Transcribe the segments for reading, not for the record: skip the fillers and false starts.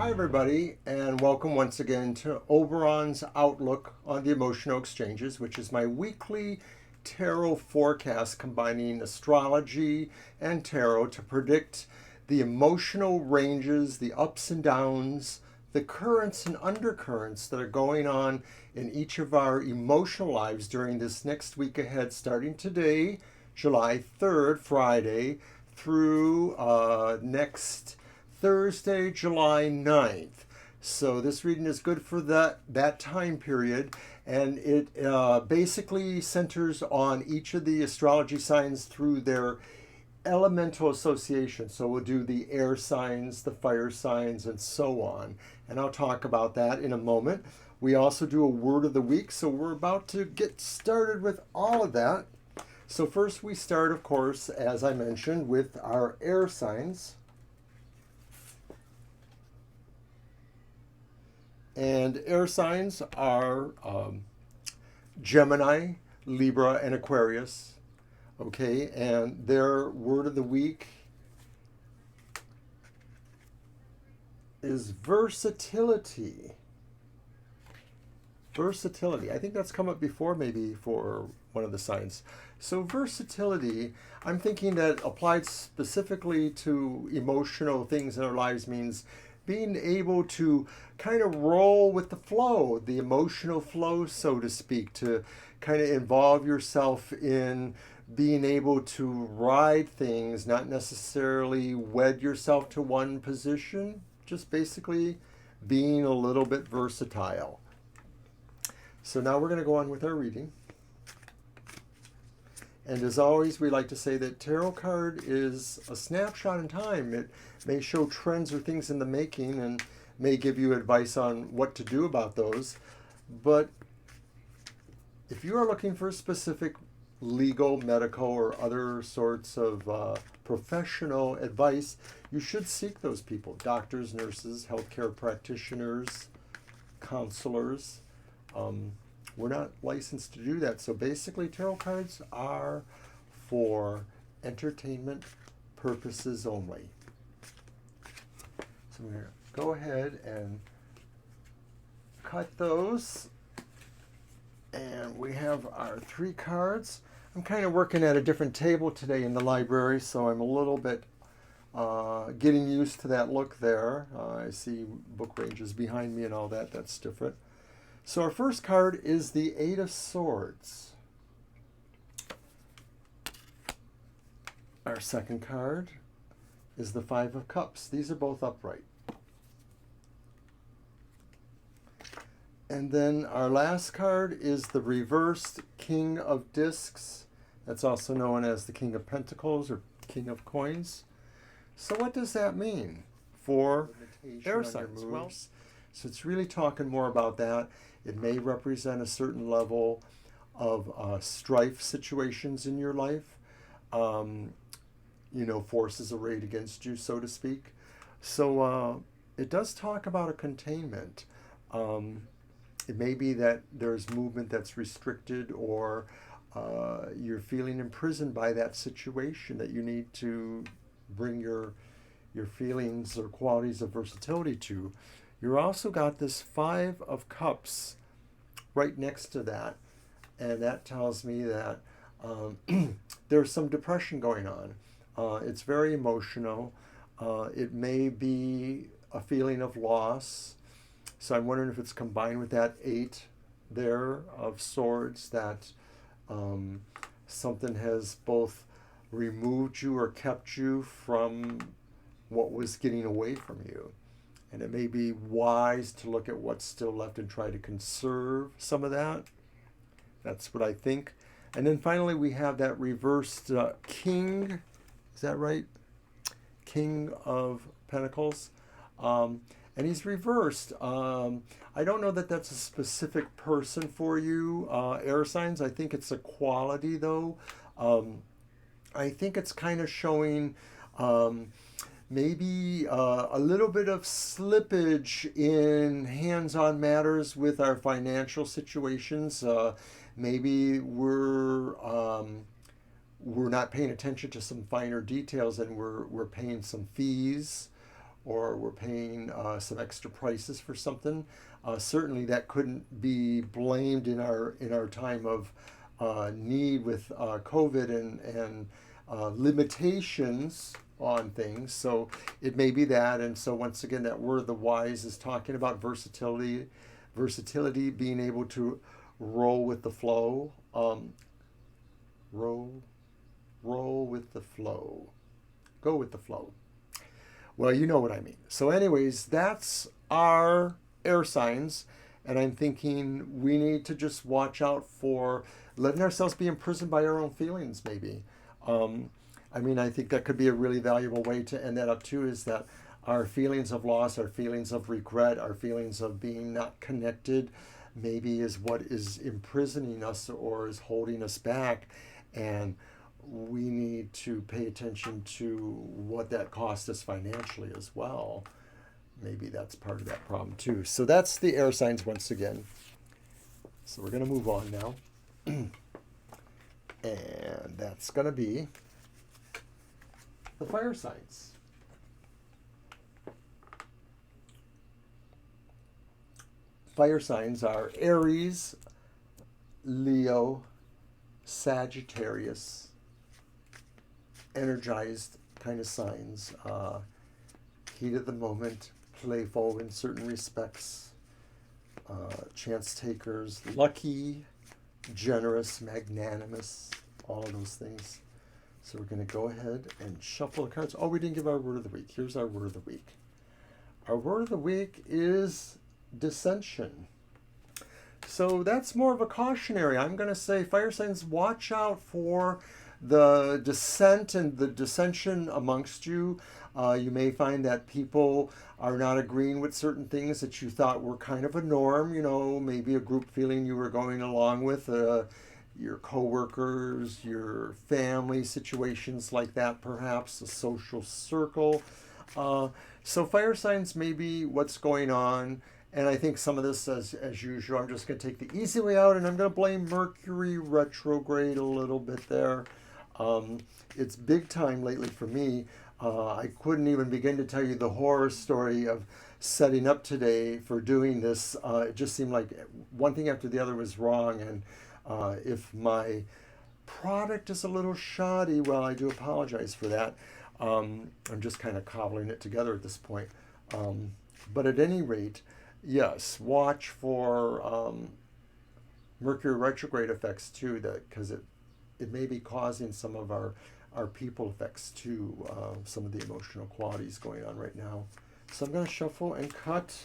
Hi, everybody, and welcome once again to Oberon's Outlook on the Emotional Exchanges, which is my weekly tarot forecast combining astrology and tarot to predict the emotional ranges, the ups and downs, the currents and undercurrents that are going on in each of our emotional lives during this next week ahead, starting today, July 3rd, Friday, through next Thursday, July 9th. So this reading is good for that time period, and it basically centers on each of the astrology signs through their elemental association. So we'll do the air signs, the fire signs, and so on. And I'll talk about that in a moment. We also do a word of the week, so we're about to get started with all of that. So first we start, of course, as I mentioned, with our air signs. And air signs are Gemini, Libra, and Aquarius. Okay, and their word of the week is versatility. Versatility. I think that's come up before, maybe for one of the signs. So versatility, I'm thinking that applied specifically to emotional things in our lives means being able to kind of roll with the flow, the emotional flow, so to speak, to kind of involve yourself in being able to ride things, not necessarily wed yourself to one position, just basically being a little bit versatile. So now we're going to go on with our reading. And as always, we like to say that tarot card is a snapshot in time. It may show trends or things in the making and may give you advice on what to do about those. But if you are looking for specific legal, medical, or other sorts of professional advice, you should seek those people. Doctors, nurses, healthcare practitioners, counselors. We're not licensed to do that. So basically, tarot cards are for entertainment purposes only. So we're going to go ahead and cut those. And we have our 3 cards. I'm kind of working at a different table today in the library, so I'm a little bit getting used to that look there. I see book ranges behind me and all that. That's different. So our first card is the 8 of Swords. Our second card is the 5 of Cups. These are both upright. And then our last card is the reversed King of Discs. That's also known as the King of Pentacles or King of Coins. So what does that mean for air signs? Well, so it's really talking more about that. It may represent a certain level of strife situations in your life. Forces arrayed against you, so to speak. So it does talk about a containment. It may be that there's movement that's restricted, or you're feeling imprisoned by that situation that you need to bring your feelings or qualities of versatility to. You also got this 5 of Cups right next to that, and that tells me that there's some depression going on. It's very emotional. It may be a feeling of loss. So I'm wondering if it's combined with that 8 there of Swords, that something has both removed you or kept you from what was getting away from you. And it may be wise to look at what's still left and try to conserve some of that. That's what I think. And then finally we have that reversed King. Is that right? King of Pentacles. And he's reversed. I don't know that that's a specific person for you, air signs. I think it's a quality, though. I think it's kind of showing maybe a little bit of slippage in hands-on matters with our financial situations. Maybe we're not paying attention to some finer details, and we're paying some fees, or we're paying some extra prices for something. Certainly, that couldn't be blamed in our time of need with COVID and limitations on things. So it may be that. And so once again, that word of the wise is talking about versatility, being able to roll with the flow. Roll with the flow. Go with the flow. Well, you know what I mean. So anyways, that's our air signs. And I'm thinking we need to just watch out for letting ourselves be imprisoned by our own feelings, maybe. I mean, I think that could be a really valuable way to end that up too, is that our feelings of loss, our feelings of regret, our feelings of being not connected, maybe is what is imprisoning us or is holding us back. And we need to pay attention to what that cost us financially as well. Maybe that's part of that problem too. So that's the air signs once again. So we're going to move on now. And that's going to be the fire signs. Fire signs are Aries, Leo, Sagittarius, energized kind of signs, heat of the moment, playful in certain respects, chance takers, lucky, generous, magnanimous, all of those things. So we're going to go ahead and shuffle the cards. Oh, we didn't give our word of the week. Here's our word of the week. Our word of the week is dissension. So that's more of a cautionary. I'm going to say, fire signs, watch out for the dissent and the dissension amongst you. You may find that people are not agreeing with certain things that you thought were kind of a norm, maybe a group feeling you were going along with, your coworkers, your family, situations like that, perhaps a social circle. So fire signs may be what's going on. And I think some of this, as usual, I'm just going to take the easy way out, and I'm going to blame Mercury retrograde a little bit there. It's big time lately for me. I couldn't even begin to tell you the horror story of setting up today for doing this. It just seemed like one thing after the other was wrong. And if my product is a little shoddy, well, I do apologize for that. I'm just kind of cobbling it together at this point. But at any rate, yes, watch for Mercury retrograde effects too, because it may be causing some of our people effects too, some of the emotional qualities going on right now. So I'm going to shuffle and cut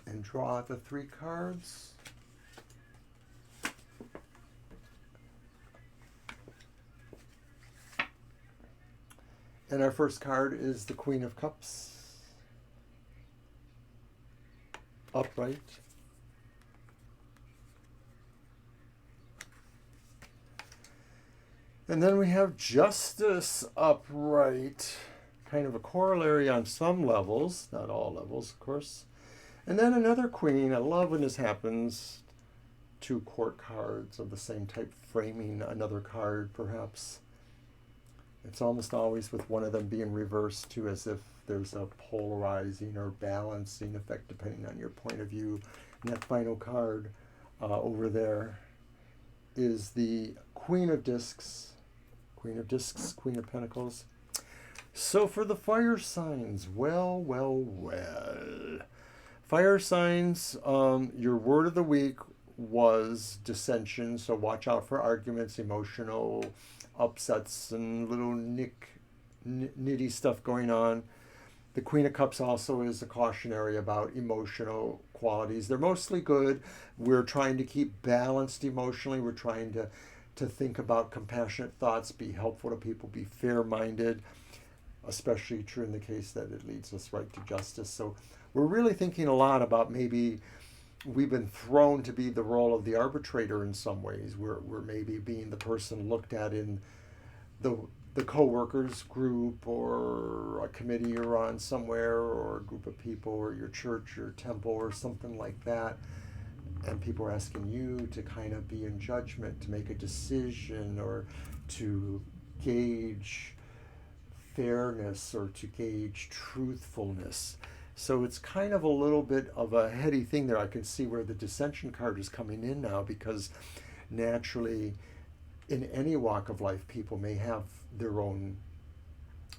and draw the 3 cards. And our first card is the Queen of Cups, upright. And then we have Justice, upright, kind of a corollary on some levels, not all levels, of course. And then another Queen. I love when this happens. 2 court cards of the same type framing another card, perhaps. It's almost always with one of them being reversed too, as if there's a polarizing or balancing effect depending on your point of view. And that final card over there is the Queen of Discs, Queen of Pentacles. So for the fire signs, well. Fire signs, your word of the week was dissension, so watch out for arguments, emotional upsets, and little nitty stuff going on. The Queen of Cups also is a cautionary about emotional qualities. They're mostly good. We're trying to keep balanced emotionally. We're trying to think about compassionate thoughts, be helpful to people, be fair-minded, especially true in the case that it leads us right to justice. So we're really thinking a lot about maybe we've been thrown to be the role of the arbitrator in some ways. We're maybe being the person looked at in the co-workers group or a committee you're on somewhere, or a group of people, or your church or temple or something like that. And people are asking you to kind of be in judgment, to make a decision, or to gauge fairness or to gauge truthfulness. So it's kind of a little bit of a heady thing there. I can see where the dissension card is coming in now, because naturally in any walk of life people may have their own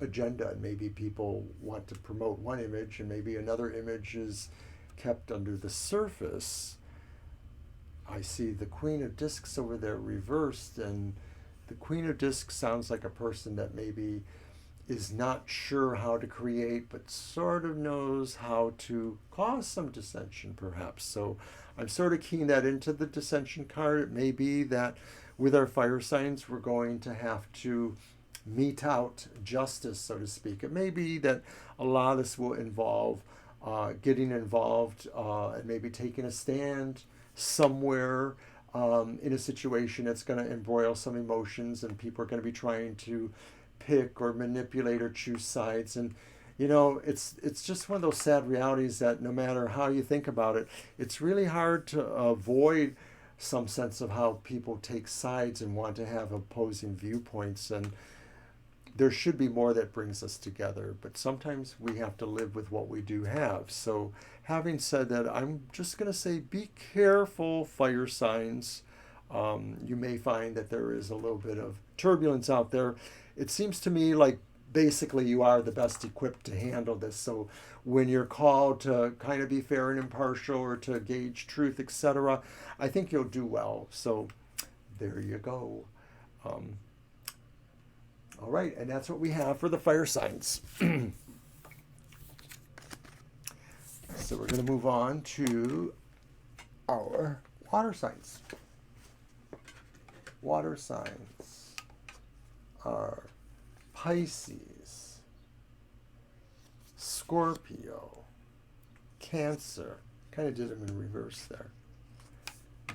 agenda, and maybe people want to promote one image and maybe another image is kept under the surface. I see the Queen of Discs over there reversed, and the Queen of Discs sounds like a person that maybe is not sure how to create, but sort of knows how to cause some dissension, perhaps. So I'm sort of keying that into the dissension card. It may be that with our fire signs, we're going to have to mete out justice, so to speak. It may be that a lot of this will involve getting involved and maybe taking a stand somewhere in a situation that's going to embroil some emotions, and people are going to be trying to pick or manipulate or choose sides. And it's just one of those sad realities that no matter how you think about it, it's really hard to avoid some sense of how people take sides and want to have opposing viewpoints. And there should be more that brings us together, but sometimes we have to live with what we do have. So having said that, I'm just going to say be careful, fire signs. You may find that there is a little bit of turbulence out there. It seems to me like basically you are the best equipped to handle this. So when you're called to kind of be fair and impartial or to gauge truth, etc., I think you'll do well. So there you go. All right, and that's what we have for the fire signs. So we're going to move on to our water signs. Water signs are Pisces, Scorpio, Cancer. Kind of did them in reverse there.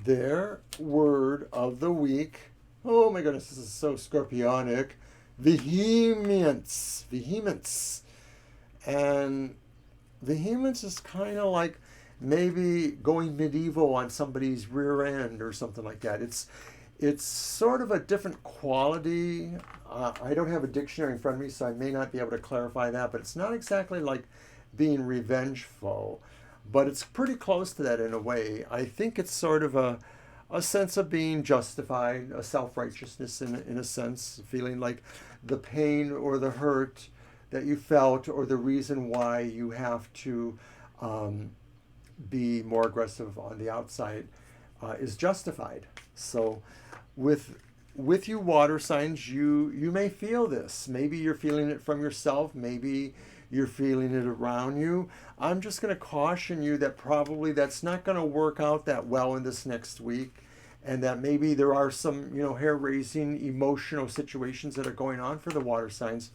Their word of the week, oh my goodness, this is so scorpionic, vehemence. Vehemence. And vehemence is kind of like maybe going medieval on somebody's rear end or something like that. It's sort of a different quality. I don't have a dictionary in front of me, so I may not be able to clarify that, but it's not exactly like being revengeful, but it's pretty close to that in a way. I think it's sort of a sense of being justified, a self-righteousness in a sense, feeling like the pain or the hurt that you felt or the reason why you have to be more aggressive on the outside is justified. So with you water signs, you may feel this. Maybe you're feeling it from yourself. Maybe you're feeling it around you. I'm just going to caution you that probably that's not going to work out that well in this next week, and that maybe there are some, hair-raising emotional situations that are going on for the water signs.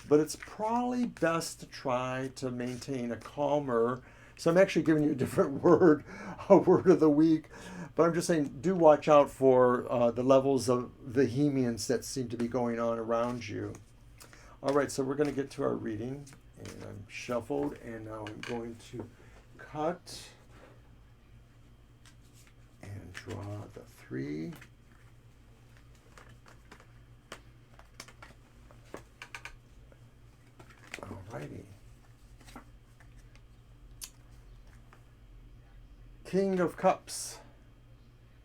But it's probably best to try to maintain a calmer. So I'm actually giving you a different word, a word of the week. But I'm just saying, do watch out for the levels of vehemence that seem to be going on around you. All right, so we're going to get to our reading. And I'm shuffled, and now I'm going to cut and draw the 3. Alrighty. King of Cups,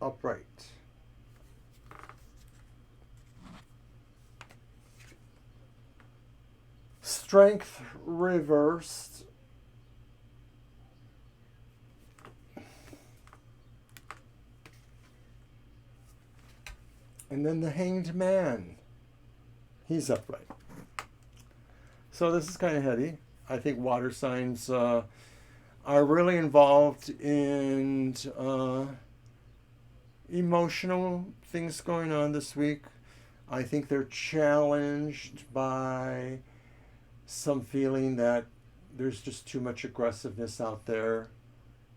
upright. Strength reversed. And then the Hanged Man. He's upright. So this is kind of heady. I think water signs are really involved in emotional things going on this week. I think they're challenged by some feeling that there's just too much aggressiveness out there.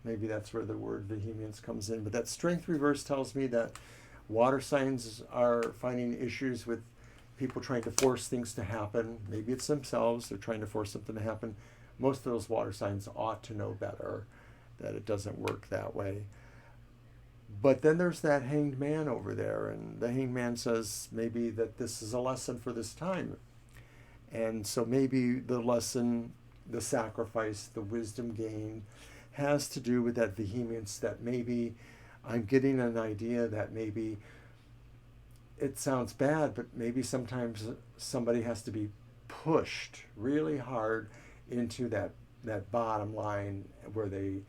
Maybe that's where the word vehemence comes in. But that strength reverse tells me that water signs are finding issues with people trying to force things to happen. Maybe it's themselves. They're trying to force something to happen. Most of those water signs ought to know better, that it doesn't work that way. But then there's that Hanged Man over there. And the Hanged Man says maybe that this is a lesson for this time. And so maybe the lesson, the sacrifice, the wisdom gained has to do with that vehemence, that maybe I'm getting an idea that maybe it sounds bad, but maybe sometimes somebody has to be pushed really hard into that bottom line where they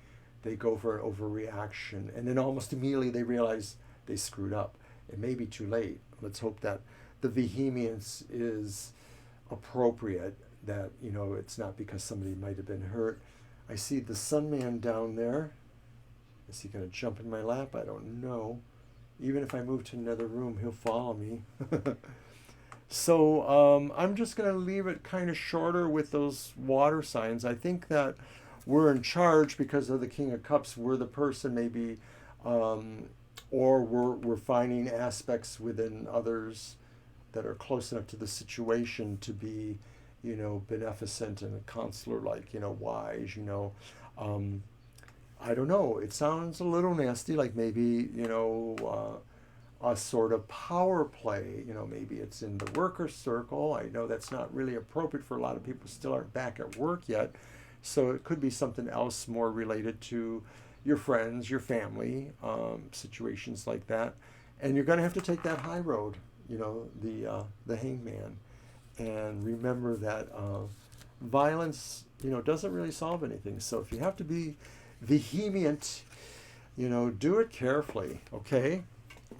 go for an overreaction, and then almost immediately they realize they screwed up. It may be too late. Let's hope that the vehemence is appropriate, that it's not because somebody might have been hurt. I see the Sun Man down there. Is he going to jump in my lap? I don't know. Even if I move to another room, he'll follow me. So I'm just going to leave it kind of shorter with those water signs. I think that we're in charge because of the King of Cups. We're the person maybe, or we're finding aspects within others that are close enough to the situation to be, beneficent and a counselor, like, wise, I don't know. It sounds a little nasty, like maybe, a sort of power play. Maybe it's in the worker circle. I know that's not really appropriate for a lot of people still aren't back at work yet. So it could be something else more related to your friends, your family, situations like that. And you're going to have to take that high road, the hangman. And remember that violence, doesn't really solve anything. So if you have to be vehement, do it carefully, okay?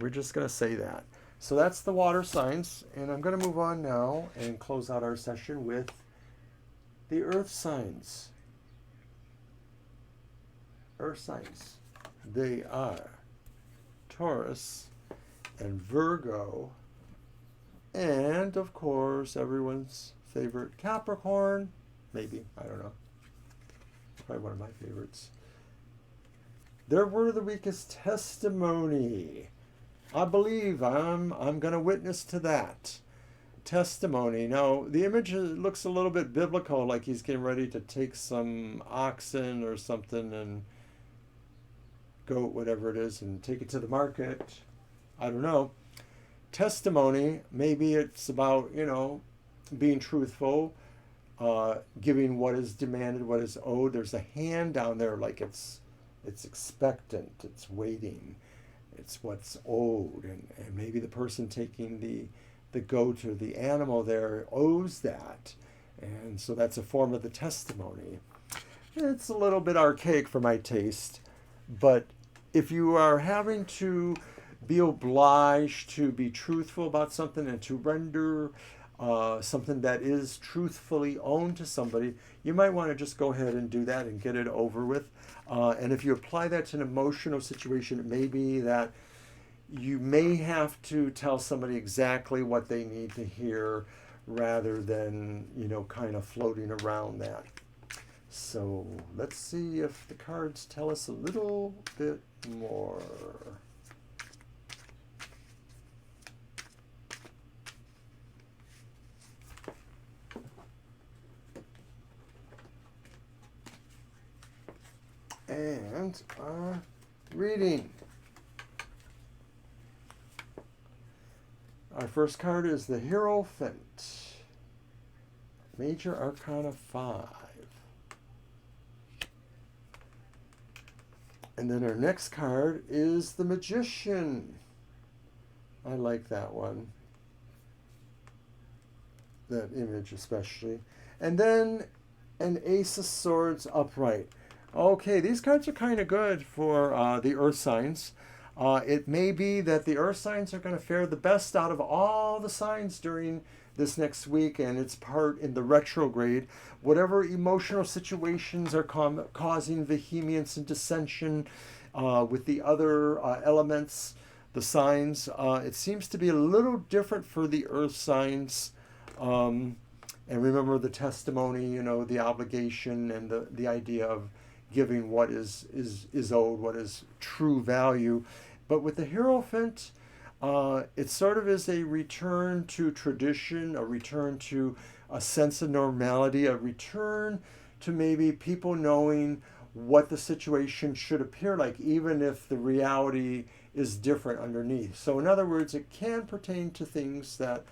We're just going to say that. So that's the water signs. And I'm going to move on now and close out our session with the earth signs. Earth signs. They are Taurus and Virgo. And, of course, everyone's favorite Capricorn. Maybe. I don't know. Probably one of my favorites. Their word of the week is testimony. I believe I'm going to witness to that. Testimony. Now, the image looks a little bit biblical, like he's getting ready to take some oxen or something and goat, whatever it is, and take it to the market. I don't know. Testimony, maybe it's about, being truthful, giving what is demanded, what is owed. There's a hand down there, like it's expectant, it's waiting, it's what's owed, and maybe the person taking the goat or the animal there owes that, and so that's a form of the testimony. It's a little bit archaic for my taste, but if you are having to be obliged to be truthful about something and to render something that is truthfully owned to somebody, you might want to just go ahead and do that and get it over with. And if you apply that to an emotional situation, it may be that you may have to tell somebody exactly what they need to hear rather than, kind of floating around that. So let's see if the cards tell us a little bit more. And our reading. Our first card is the Hierophant. Major Arcana 5. And then our next card is the Magician. I like that one. That image especially. And then an Ace of Swords upright. Okay, these cards are kind of good for the earth signs. It may be that the earth signs are going to fare the best out of all the signs during this next week and its part in the retrograde. Whatever emotional situations are causing vehemence and dissension with the other elements, the signs, it seems to be a little different for the earth signs. And remember the testimony, the obligation and the idea of giving what is owed, what is true value. But with the Hierophant, it sort of is a return to tradition, a return to a sense of normality, a return to maybe people knowing what the situation should appear like, even if the reality is different underneath. So in other words, it can pertain to things that,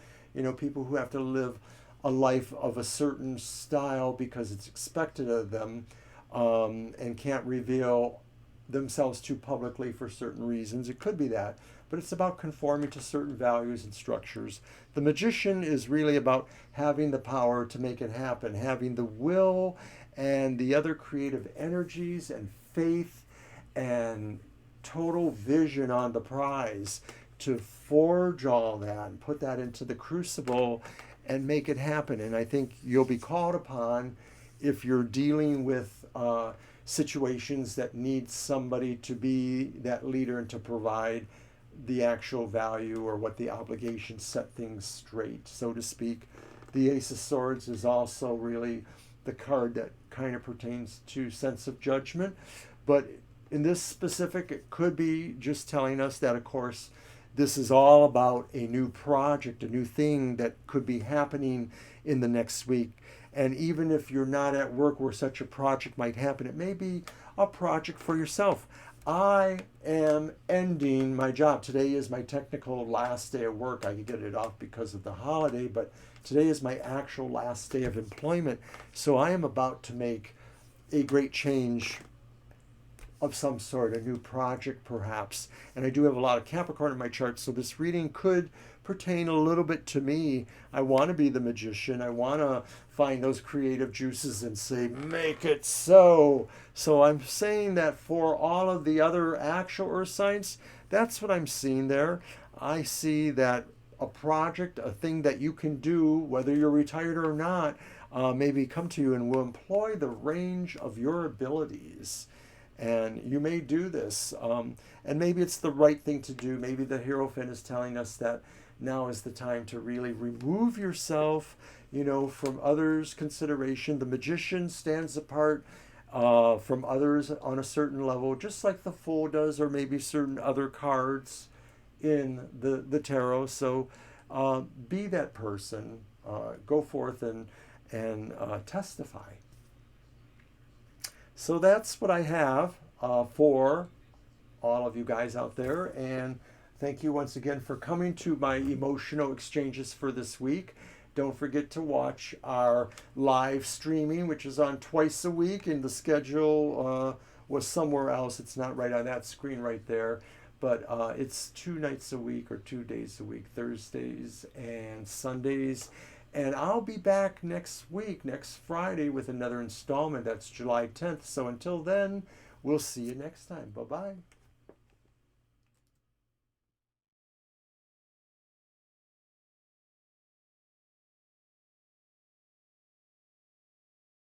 people who have to live a life of a certain style because it's expected of them, and can't reveal themselves too publicly for certain reasons. It could be that, but it's about conforming to certain values and structures. The magician is really about having the power to make it happen, having the will and the other creative energies and faith and total vision on the prize to forge all that and put that into the crucible and make it happen. And I think you'll be called upon if you're dealing with situations that need somebody to be that leader and to provide the actual value or what the obligations, set things straight, so to speak. The Ace of Swords is also really the card that kind of pertains to sense of judgment. But in this specific, it could be just telling us that, of course, this is all about a new project, a new thing that could be happening in the next week. And even if you're not at work where such a project might happen, it may be a project for yourself. I am ending my job. Today is my technical last day of work. I could get it off because of the holiday, but today is my actual last day of employment. So I am about to make a great change of some sort, a new project perhaps. And I do have a lot of Capricorn in my chart, so this reading could pertain a little bit to me. I want to be the magician. I want to find those creative juices and say, make it so. So I'm saying that for all of the other actual earth signs, that's what I'm seeing there. I see that a project, a thing that you can do, whether you're retired or not, maybe come to you and will employ the range of your abilities. And you may do this, and maybe it's the right thing to do. Maybe the Hierophant is telling us that now is the time to really remove yourself, from others' consideration. The magician stands apart from others on a certain level, just like the Fool does, or maybe certain other cards in the tarot. So be that person. Go forth and testify. So that's what I have for all of you guys out there. And thank you once again for coming to my emotional exchanges for this week. Don't forget to watch our live streaming, which is on twice a week, and the schedule was somewhere else. It's not right on that screen right there. But it's 2 nights a week or 2 days a week, Thursdays and Sundays. And I'll be back next week, next Friday, with another installment. That's July 10th. So until then, we'll see you next time. Bye-bye.